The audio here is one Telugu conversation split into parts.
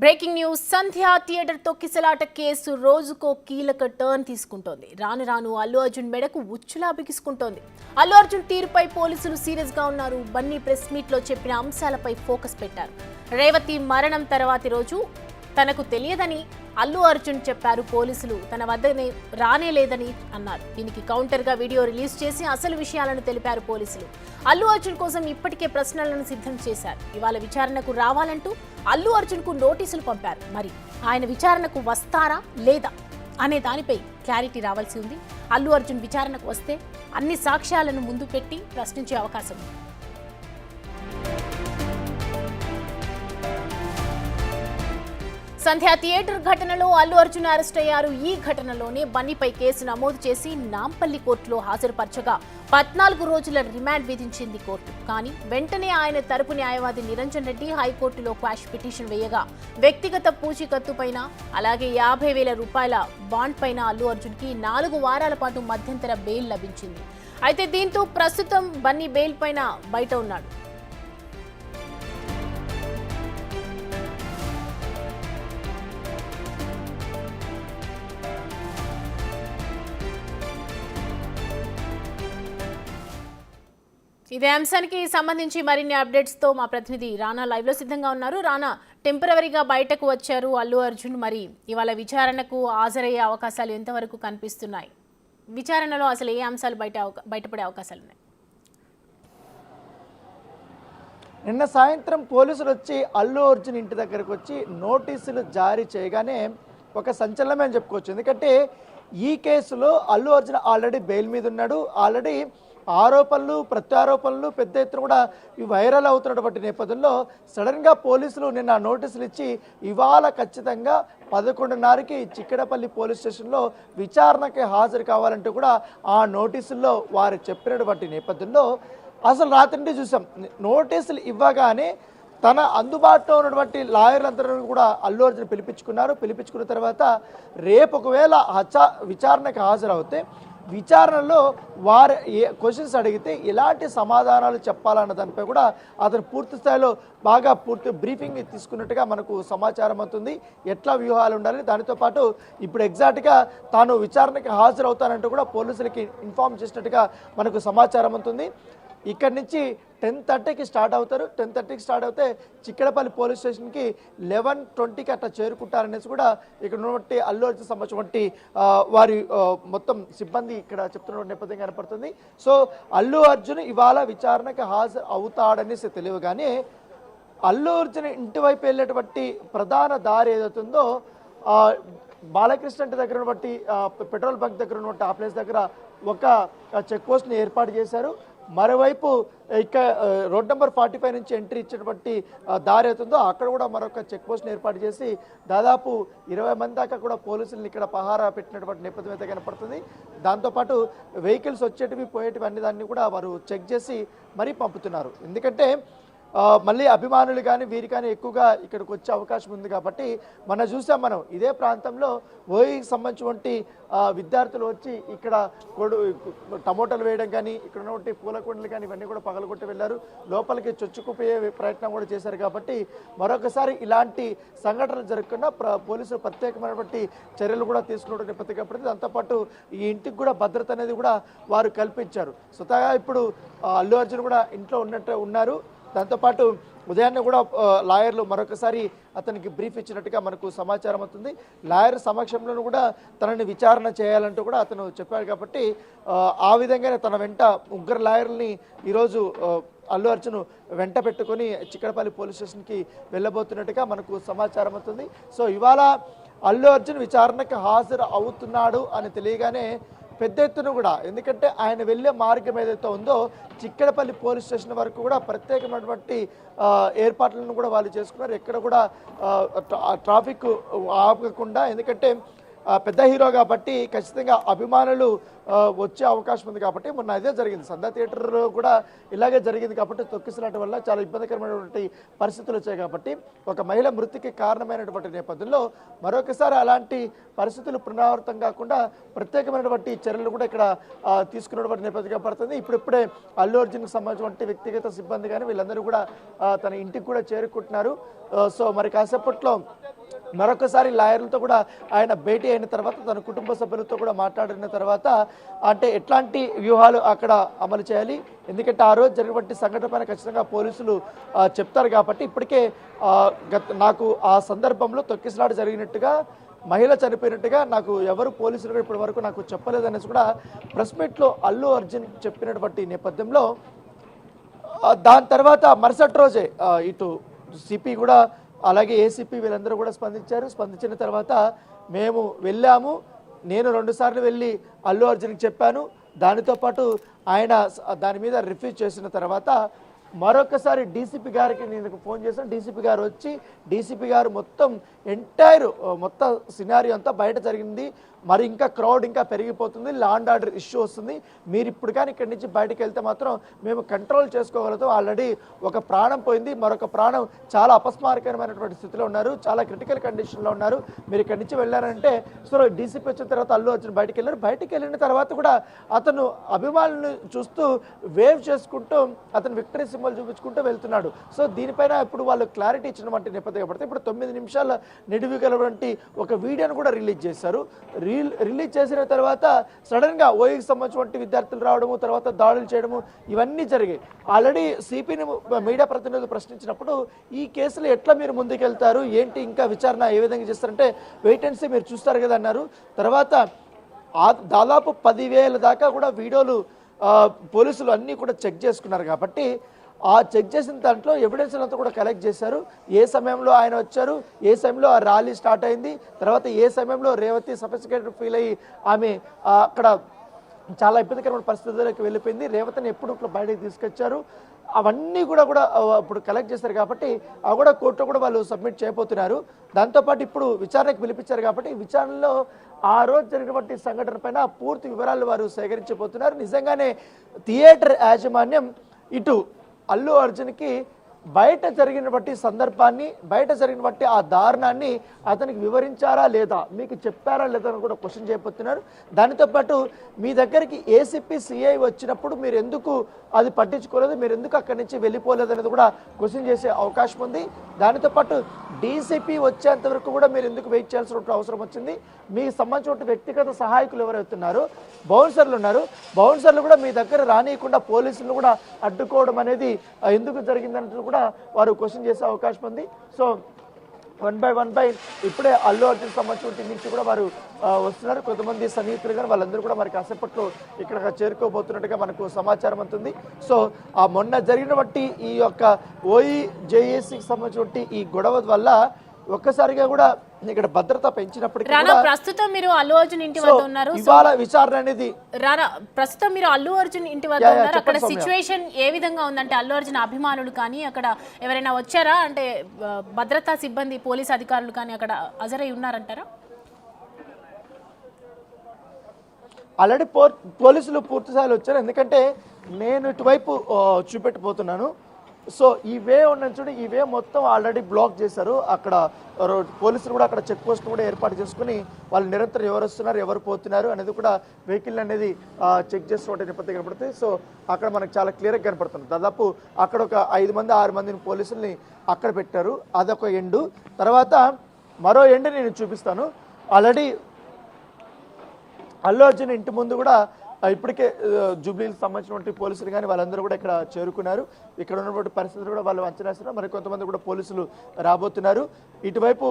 బ్రేకింగ్ న్యూస్ సంధ్య థియేటర్ తొక్కిసలాట కేసు రోజుకో కీలక టర్న్ తీసుకుంటోంది. రాను రాను అల్లు అర్జున్ మెడకు ఉచ్చులా బిగుసుకుంటోంది. అల్లు అర్జున్ తీరుపై పోలీసులు సీరియస్ గా ఉన్నారు. బన్నీ ప్రెస్ మీట్ లో చెప్పిన అంశాలపై ఫోకస్ పెట్టారు. రేవతి మరణం తర్వాతి రోజు తనకు తెలియదని అల్లు అర్జున్ చెప్పారు. పోలీసులు తన వద్దనే రానేలేదని అన్నారు. దీనికి కౌంటర్ గా వీడియో రిలీజ్ చేసి అసలు విషయాలను తెలిపారు పోలీసులు. అల్లు అర్జున్ కోసం ఇప్పటికే ప్రశ్నలను సిద్ధం చేశారు. ఇవాళ విచారణకు రావాలంటూ అల్లు అర్జున్ కు నోటీసులు పంపారు. మరి ఆయన విచారణకు వస్తారా లేదా అనే దానిపై క్లారిటీ రావాల్సి ఉంది. అల్లు అర్జున్ విచారణకు వస్తే అన్ని సాక్ష్యాలను ముందు పెట్టి ప్రశ్నించే అవకాశం ఉంది. సంధ్య థియేటర్ ఘటనలో అల్లు అర్జున్ అరెస్ట్ అయ్యారు. ఈ ఘటనలోనే బన్నీపై కేసు నమోదు చేసి నాంపల్లి కోర్టులో హాజరుపరచగా 14 రోజుల రిమాండ్ విధించింది కోర్టు. కానీ వెంటనే ఆయన తరపు న్యాయవాది నిరంజన్ రెడ్డి హైకోర్టులో క్వాష్ పిటిషన్ వేయగా వ్యక్తిగత పూచీకత్తు పైన అలాగే 50,000 రూపాయల బాండ్ పైన అల్లు అర్జున్ కి 4 వారాల పాటు మధ్యంతర బెయిల్ లభించింది. అయితే దీంతో ప్రస్తుతం బన్నీ బెయిల్ పైన బయట ఉన్నాడు. ఇదే అంశానికి సంబంధించి మరిన్ని అప్డేట్స్ తో మా ప్రతినిధి రానా లైవ్ లో సిద్ధంగా ఉన్నారు. రానా, టెంపరవరీగా బయటకు వచ్చారు అల్లు అర్జున్. మరి ఇవాళ విచారణకు హాజరయ్యే అవకాశాలు ఎంతవరకు కనిపిస్తున్నాయి? విచారణలో అసలు ఏ అంశాలు బయటపడే అవకాశాలు ఉన్నాయి? నిన్న సాయంత్రం పోలీసులు వచ్చి అల్లు అర్జున్ ఇంటి దగ్గరకు వచ్చి నోటీసులు జారీ చేయగానే ఒక సంచలనమే అని చెప్పుకోవచ్చు. ఎందుకంటే ఈ కేసులో అల్లు అర్జున్ ఆల్రెడీ బెయిల్ మీద ఉన్నాడు. ఆల్రెడీ ఆరోపణలు ప్రత్యారోపణలు పెద్ద ఎత్తున కూడా వైరల్ అవుతున్నటువంటి నేపథ్యంలో సడన్గా పోలీసులు నిన్న నోటీసులు ఇచ్చి ఇవాళ ఖచ్చితంగా 11:30కి చిక్కడపల్లి పోలీస్ స్టేషన్లో విచారణకి హాజరు కావాలంటూ కూడా ఆ నోటీసుల్లో వారు చెప్పినటువంటి నేపథ్యంలో అసలు రాత్రి నుండి చూసాం. నోటీసులు ఇవ్వగానే తన అందుబాటులో ఉన్నటువంటి లాయర్లందరూ కూడా అల్లు అర్జున్ పిలిపించుకున్న తర్వాత రేపు ఒకవేళ విచారణకు హాజరవుతే విచారణలో వారు క్వశ్చన్స్ అడిగితే ఎలాంటి సమాధానాలు చెప్పాలన్న దానిపై కూడా అతను పూర్తి స్థాయిలో పూర్తి బ్రీఫింగ్ తీసుకున్నట్టుగా మనకు సమాచారం అవుతుంది. ఎట్లా వ్యూహాలు ఉండాలి, దానితో పాటు ఇప్పుడు ఎగ్జాక్ట్గా తాను విచారణకి హాజరవుతానంటూ కూడా పోలీసులకి ఇన్ఫార్మ్ చేసినట్టుగా మనకు సమాచారం అవుతుంది. ఇక్కడి నుంచి 10:30కి స్టార్ట్ అవుతారు. 10:30కి స్టార్ట్ అవుతే చిక్కడపల్లి పోలీస్ స్టేషన్కి 11:20కి అట్లా చేరుకుంటారనేసి కూడా ఇక్కడ ఉన్నటువంటి అల్లు అర్జున్ సంబంధించినటువంటి వారి మొత్తం సిబ్బంది ఇక్కడ చెప్తున్న నేపథ్యం కనపడుతుంది. సో అల్లు అర్జున్ ఇవాళ విచారణకు హాజరు అవుతాడనేసి తెలియగానే అల్లు అర్జున్ ఇంటి వైపు వెళ్ళేటువంటి ప్రధాన దారి ఏదవుతుందో బాలకృష్ణ ఇంటి దగ్గర ఉన్నటువంటి పెట్రోల్ బంక్ దగ్గర ఉన్నటువంటి ఆ ప్లేస్ దగ్గర ఒక చెక్ పోస్ట్ని ఏర్పాటు చేశారు. మరోవైపు ఇక రోడ్ నెంబర్ 45 నుంచి ఎంట్రీ ఇచ్చేటువంటి దారి అవుతుందో అక్కడ కూడా మరొక చెక్ పోస్ట్ని ఏర్పాటు చేసి దాదాపు 20 మంది దాకా కూడా పోలీసులను ఇక్కడ పహారా పెట్టినటువంటి నేపథ్యం అయితే కనపడుతుంది. దాంతోపాటు వెహికల్స్ వచ్చేటివి పోయేటివి అన్ని దాన్ని కూడా వారు చెక్ చేసి మరీ పంపుతున్నారు. ఎందుకంటే మళ్ళీ అభిమానులు కానీ వీరు కానీ ఎక్కువగా ఇక్కడికి వచ్చే అవకాశం ఉంది కాబట్టి చూసాం మనం ఇదే ప్రాంతంలో ఓయికి సంబంధించినటువంటి విద్యార్థులు వచ్చి ఇక్కడ టమోటాలు వేయడం కానీ ఇక్కడ ఉన్నటువంటి పూల కుండలు కానీ ఇవన్నీ కూడా పగలగొట్టి వెళ్ళారు. లోపలికి చొచ్చుకుపోయే ప్రయత్నం కూడా చేశారు. కాబట్టి మరొకసారి ఇలాంటి సంఘటనలు జరగకుండా పోలీసులు ప్రత్యేకమైనటువంటి చర్యలు కూడా తీసుకున్నటువంటి నేపథ్యం కాబట్టి దాంతోపాటు ఈ ఇంటికి కూడా భద్రత అనేది కూడా వారు కల్పించారు. స్వతహాగా ఇప్పుడు అల్లు అర్జున్ కూడా ఇంట్లో ఉన్నారు. దాంతోపాటు ఉదయాన్నే కూడా లాయర్లు మరొకసారి అతనికి బ్రీఫ్ ఇచ్చినట్టుగా మనకు సమాచారం అవుతుంది. లాయర్ సమక్షంలో కూడా తనని విచారణ చేయాలంటూ కూడా అతను చెప్పాడు. కాబట్టి ఆ విధంగానే తన వెంట 3 లాయర్లని ఈరోజు అల్లు అర్జున్ వెంట పెట్టుకొని చిక్కడపల్లి పోలీస్ స్టేషన్కి వెళ్ళబోతున్నట్టుగా మనకు సమాచారం అవుతుంది. సో ఇవాళ అల్లు అర్జున్ విచారణకు హాజరు అవుతున్నాడు అని తెలియగానే పెద్ద ఎత్తున కూడా, ఎందుకంటే ఆయన వెళ్ళే మార్గం ఏదైతే ఉందో చిక్కడపల్లి పోలీస్ స్టేషన్ వరకు కూడా ప్రత్యేకమైనటువంటి ఏర్పాట్లను కూడా వాళ్ళు చేసుకున్నారు. ఎక్కడ కూడా ట్రాఫిక్ ఆపకుండా, ఎందుకంటే పెద్ద హీరో కాబట్టి ఖచ్చితంగా అభిమానులు వచ్చే అవకాశం ఉంది. కాబట్టి మొన్న అదే జరిగింది, సంధ్య థియేటర్లో కూడా ఇలాగే జరిగింది. కాబట్టి తొక్కిసలాట వల్ల చాలా ఇబ్బందికరమైనటువంటి పరిస్థితులు వచ్చాయి. కాబట్టి ఒక మహిళ మృతికి కారణమైనటువంటి నేపథ్యంలో మరొకసారి అలాంటి పరిస్థితులు పునరావృతం కాకుండా ప్రత్యేకమైనటువంటి చర్యలు కూడా ఇక్కడ తీసుకున్నటువంటి నేపథ్యంగా పడుతుంది. ఇప్పుడిప్పుడే అల్లు అర్జున్కి సంబంధించినటువంటి వ్యక్తిగత సిబ్బంది కానీ వీళ్ళందరూ కూడా తన ఇంటికి కూడా చేరుకుంటున్నారు. సో మరి కాసేపట్లో మరొకసారి లాయర్లతో కూడా ఆయన భేటీ అయిన తర్వాత తన కుటుంబ సభ్యులతో కూడా మాట్లాడిన తర్వాత అంటే ఎట్లాంటి వ్యూహాలు అక్కడ అమలు చేయాలి, ఎందుకంటే ఆ రోజు జరిగినటువంటి సంఘటన పైన ఖచ్చితంగా పోలీసులు చెప్తారు కాబట్టి ఇప్పటికే నాకు ఆ సందర్భంలో తొక్కిసలాట జరిగినట్టుగా మహిళ చనిపోయినట్టుగా నాకు ఎవరు పోలీసులు ఇప్పటి వరకు నాకు చెప్పలేదనేసి కూడా ప్రెస్ మీట్లో అల్లు అర్జున్ చెప్పినటువంటి నేపథ్యంలో దాని తర్వాత మరుసటి రోజే ఇటు సిపి కూడా అలాగే ఏసీపీ వీళ్ళందరూ కూడా స్పందించిన తర్వాత మేము వెళ్ళాము, నేను 2 సార్లు వెళ్ళి అల్లు అర్జున్కి చెప్పాను, దానితో పాటు ఆయన దాని మీద రిఫ్యూజ్ చేసిన తర్వాత మరొకసారి డీసీపీ గారికి నేను ఫోన్ చేశాను. డీసీపీ గారు వచ్చి డీసీపీ గారు మొత్తం సినారియో అంతా బయట జరిగింది, మరి ఇంకా క్రౌడ్ ఇంకా పెరిగిపోతుంది, లా అండ్ ఆర్డర్ ఇష్యూ వస్తుంది, మీరు ఇప్పుడు కానీ ఇక్కడి నుంచి బయటకు వెళ్తే మాత్రం మేము కంట్రోల్ చేసుకోగలుగుతాం, ఆల్రెడీ ఒక ప్రాణం పోయింది, మరొక ప్రాణం చాలా అపస్మారకరమైనటువంటి స్థితిలో ఉన్నారు, చాలా క్రిటికల్ కండిషన్లో ఉన్నారు, మీరు ఇక్కడి నుంచి వెళ్ళారంటే సో డీసీపీ వచ్చిన తర్వాత అల్లు అర్జున్ బయటికి వెళ్ళిన తర్వాత కూడా అతను అభిమానులను చూస్తూ వేవ్ చేసుకుంటూ అతను విక్టరీ సింబల్ చూపించుకుంటూ వెళ్తున్నాడు. సో దీనిపైన ఇప్పుడు వాళ్ళు క్లారిటీ ఇచ్చినటువంటి నేపథ్యం పడితే ఇప్పుడు 9 నిమిషాల నిడివి గలవంటి ఒక వీడియోను కూడా రిలీజ్ చేశారు. రిలీజ్ చేసిన తర్వాత సడన్గా ఓయికి సంబంధించిన విద్యార్థులు రావడము, తర్వాత దాడులు చేయడము ఇవన్నీ జరిగాయి. ఆల్రెడీ సిపిని మీడియా ప్రతినిధులు ప్రశ్నించినప్పుడు ఈ కేసులు ఎట్లా మీరు ముందుకెళ్తారు, ఏంటి ఇంకా విచారణ ఏ విధంగా చేస్తారంటే వెయిట్ అండ్ సీ మీరు చూస్తారు కదా అన్నారు. తర్వాత దాదాపు 10,000 దాకా కూడా వీడియోలు పోలీసులు అన్నీ కూడా చెక్ చేసుకున్నారు కాబట్టి ఆ చెక్ చేసిన దాంట్లో ఎవిడెన్స్ అంతా కూడా కలెక్ట్ చేశారు. ఏ సమయంలో ఆయన వచ్చారు, ఏ సమయంలో ఆ ర్యాలీ స్టార్ట్ అయింది, తర్వాత ఏ సమయంలో రేవతి సఫిస్టికేటెడ్ ఫీల్ అయ్యి ఆమె అక్కడ చాలా ఇబ్బందికరమైన పరిస్థితుల్లోకి వెళ్ళిపోయింది, రేవతిని ఎప్పుడు బయటకు తీసుకొచ్చారు, అవన్నీ కూడా ఇప్పుడు కలెక్ట్ చేశారు కాబట్టి అవి కూడా కోర్టులో కూడా వాళ్ళు సబ్మిట్ చేయబోతున్నారు. దాంతోపాటు ఇప్పుడు విచారణకు పిలిపించారు కాబట్టి విచారణలో ఆ రోజు జరిగినటువంటి సంఘటన పైన పూర్తి వివరాలు వారు సేకరించబోతున్నారు. నిజంగానే థియేటర్ యాజమాన్యం ఇటు అల్లు అర్జున్కి బయట జరిగినటువంటి సందర్భాన్ని, బయట జరిగినటువంటి ఆ దారుణాన్ని అతనికి వివరించారా లేదా, మీకు చెప్పారా లేదా అని కూడా క్వశ్చన్ చేయబోతున్నారు. దానితో పాటు మీ దగ్గరికి ఏసీపీ సిఐ వచ్చినప్పుడు మీరు ఎందుకు అది పట్టించుకోలేదు, మీరు ఎందుకు అక్కడి నుంచి వెళ్ళిపోలేదు అనేది కూడా క్వశ్చన్ చేసే అవకాశం ఉంది. దానితో పాటు డీసీపీ వచ్చేంత వరకు కూడా మీరు ఎందుకు వెయిట్ చేయాల్సిన అవసరం వచ్చింది, మీకు సంబంధించిన వ్యక్తిగత సహాయకులు ఎవరైతున్నారో బౌన్సర్లు ఉన్నారు, బౌన్సర్లు కూడా మీ దగ్గర రానియకుండా పోలీసులు కూడా అడ్డుకోవడం అనేది ఎందుకు జరిగిందంటే కూడా వారు క్వశ్చన్ చేసే అవకాశం ఉంది. సో వన్ బై ఇప్పుడే అల్లు అర్జున్ సంబంధించిన నుంచి కూడా వారు వస్తున్నారు. కొంతమంది సన్నిహితులు కానీ వాళ్ళందరూ కూడా మరి కాసేపట్లో ఇక్కడ చేరుకోబోతున్నట్టుగా మనకు సమాచారం అందుతుంది. సో ఆ మొన్న జరిగినటువంటి ఈ యొక్క OEJACకి సంబంధించిన ఈ గొడవ వల్ల ఒక్కసారిగా కూడా ఇక్కడ భద్రత పెంచినప్పటికీ ప్రస్తుతం మీరు అల్లు అర్జున్ ఇంటి వద్ద ఉన్నారు, ఇవాళ విచారణ అనేది ప్రస్తుతం మీరు అల్లు అర్జున్ ఇంటి వద్ద ఉన్నారు. అక్కడ సిచ్యువేషన్ ఏ విధంగా ఉందంటే అల్లు అర్జున్ అభిమానులు కానీ అక్కడ ఎవరైనా వచ్చారా, అంటే భద్రతా సిబ్బంది పోలీస్ అధికారులు కానీ అక్కడ హాజరై ఉన్నారంటారా? ఆల్రెడీ పోలీసులు పూర్తి స్థాయిలో వచ్చారు, ఎందుకంటే నేను ఇటువైపు చూపెట్టిపోతున్నాను. సో ఈ వే ఉన్నది చూడండి, ఈ వే మొత్తం ఆల్రెడీ బ్లాక్ చేశారు. అక్కడ పోలీసులు కూడా అక్కడ చెక్ పోస్ట్ కూడా ఏర్పాటు చేసుకుని వాళ్ళు నిరంతరం ఎవరు వస్తున్నారు ఎవరు పోతున్నారు అనేది కూడా వెహికల్ అనేది చెక్ చేస్తున్న నేపథ్యం కనపడుతుంది. సో అక్కడ మనకు చాలా క్లియర్గా కనపడుతుంది. దాదాపు అక్కడ ఒక 5 మంది 6 మందిని పోలీసుల్ని అక్కడ పెట్టారు, అదొక ఎండు. తర్వాత మరో ఎండు నేను చూపిస్తాను. ఆల్రెడీ అల్లు అర్జున్ ఇంటి ముందు కూడా ఇప్పటికే జూబ్లీకి సంబంధించినటువంటి పోలీసులు కానీ వాళ్ళందరూ కూడా ఇక్కడ చేరుకున్నారు. ఇక్కడ ఉన్నటువంటి పరిస్థితులు కూడా వాళ్ళు అంచనా వేస్తున్నారు. మరి కొంతమంది కూడా పోలీసులు రాబోతున్నారు. ఇటువైపు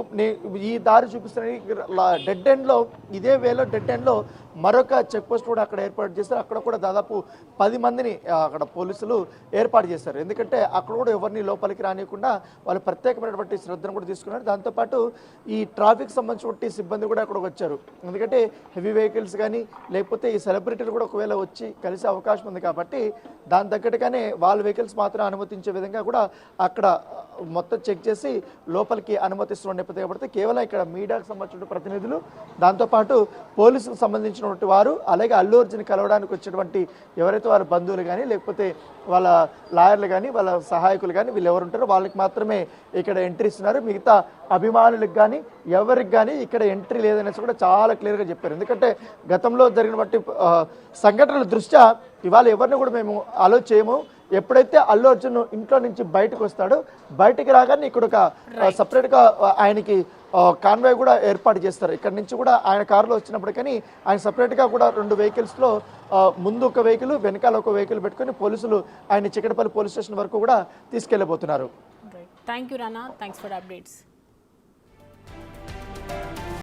ఈ దారి చూపిస్తున్న డెడ్ ఎండ్లో, ఇదే వేలో డెడ్ ఎండ్లో మరొక చెక్ పోస్ట్ కూడా అక్కడ ఏర్పాటు చేస్తారు. అక్కడ కూడా దాదాపు 10 మందిని అక్కడ పోలీసులు ఏర్పాటు చేస్తారు. ఎందుకంటే అక్కడ కూడా ఎవరిని లోపలికి రానియకుండా వాళ్ళు ప్రత్యేకమైనటువంటి శ్రద్ధను కూడా తీసుకున్నారు. దాంతోపాటు ఈ ట్రాఫిక్ సంబంధించిన సిబ్బంది కూడా అక్కడ వచ్చారు. ఎందుకంటే హెవీ వెహికల్స్ కానీ లేకపోతే ఈ సెలబ్రిటీలు కూడా ఒకవేళ వచ్చి కలిసే అవకాశం ఉంది కాబట్టి దాని తగ్గట్టుగానే వాళ్ళ వెహికల్స్ మాత్రం అనుమతించే విధంగా కూడా అక్కడ మొత్తం చెక్ చేసి లోపలికి అనుమతిస్తున్న నేపథ్యం పడితే కేవలం ఇక్కడ మీడియాకు సంబంధించిన ప్రతినిధులు, దాంతోపాటు పోలీసుకు సంబంధించినటువంటి వారు, అలాగే అల్లు అర్జున్ కలవడానికి వచ్చేటువంటి ఎవరైతే వారి బంధువులు కానీ లేకపోతే వాళ్ళ లాయర్లు కానీ వాళ్ళ సహాయకులు కానీ వీళ్ళు ఎవరు ఉంటారో వాళ్ళకి మాత్రమే ఇక్కడ ఎంట్రీ ఇస్తున్నారు. మిగతా అభిమానులకు కానీ ఎవరికి కానీ ఇక్కడ ఎంట్రీ లేదనేసి కూడా చాలా క్లియర్గా చెప్పారు. ఎందుకంటే గతంలో జరిగినటువంటి సంఘటనల దృష్ట్యా ఇవాళ ఎవరిని కూడా మేము అలో చేయము, ఎప్పుడైతే అల్లు అర్జున్ ఇంట్లో నుంచి బయటకు వస్తాడో బయటికి రాగానే ఇక్కడ ఒక సపరేట్గా ఆయనకి కాన్వాయ్ కూడా ఏర్పాటు చేస్తారు. ఇక్కడ నుంచి కూడా ఆయన కారులో వచ్చినప్పుడు కానీ ఆయన సపరేట్గా కూడా 2 వెహికల్స్లో ముందు ఒక వెహికల్ వెనకాల ఒక వెహికల్ పెట్టుకొని పోలీసులు ఆయన చికటపల్లి పోలీస్ స్టేషన్ వరకు కూడా తీసుకెళ్ళబోతున్నారు. Thank you Rana, thanks for updates.